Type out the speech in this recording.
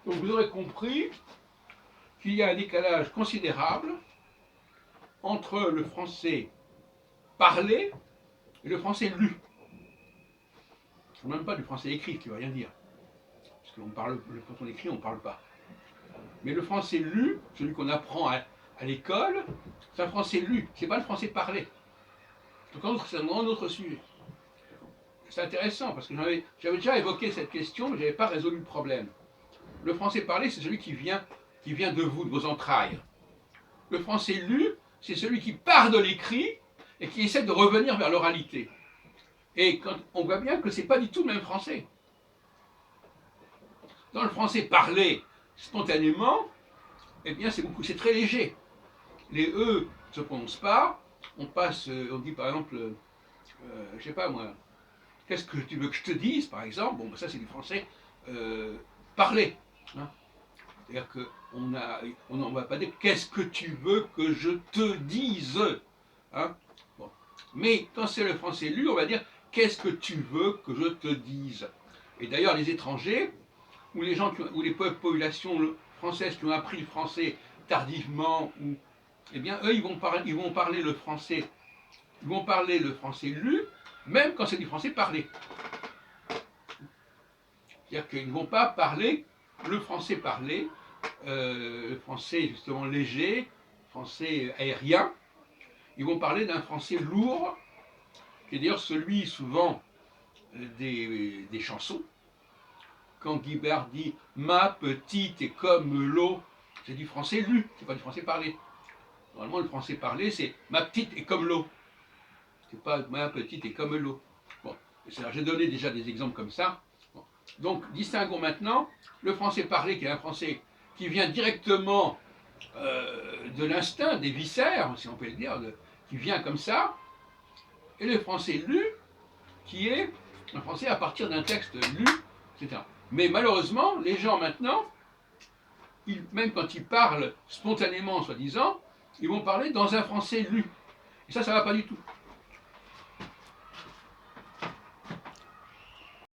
Donc vous aurez compris qu'il y a un décalage considérable entre le français parlé et le français lu. Je ne parle même pas du français écrit, qui ne veut rien dire. Parce que quand on écrit, on ne parle pas. Mais le français lu, celui qu'on apprend à l'école, c'est un français lu, c'est pas le français parlé. Donc c'est un grand autre sujet. C'est intéressant parce que j'avais déjà évoqué cette question, mais je n'avais pas résolu le problème. Le français parlé, c'est celui qui vient de vous, de vos entrailles. Le français lu, c'est celui qui part de l'écrit et qui essaie de revenir vers l'oralité. Et quand on voit bien que ce n'est pas du tout le même français. Dans le français parlé spontanément, eh bien c'est très léger. Les E ne se prononcent pas, on dit par exemple, je sais pas moi, qu'est-ce que tu veux que je te dise par exemple, bon ben ça c'est du français parlé. Hein. C'est-à-dire qu'on ne va pas dire qu'est-ce que tu veux que je te dise. Hein. Bon. Mais quand c'est le français lu, on va dire qu'est-ce que tu veux que je te dise. Et d'ailleurs les étrangers, ou les gens ou les populations françaises qui ont appris le français tardivement, eh bien eux ils vont parler le français, lu, même quand c'est du français parlé. C'est-à-dire qu'ils ne vont pas parler le français parlé, le français justement léger, français aérien. Ils vont parler d'un français lourd, qui est d'ailleurs celui souvent des chansons. Quand Guibert dit « ma petite est comme l'eau », c'est du français lu, c'est pas du français parlé. Normalement, le français parlé, c'est « ma petite est comme l'eau ». C'est pas « ma petite est comme l'eau ». Bon, j'ai donné déjà des exemples comme ça. Bon. Donc, distinguons maintenant le français parlé, qui est un français qui vient directement de l'instinct, des viscères, si on peut le dire, qui vient comme ça, et le français lu, qui est un français à partir d'un texte lu, etc. Mais malheureusement, les gens maintenant, même quand ils parlent spontanément, soi-disant, ils vont parler dans un français lu. Et ça ne va pas du tout.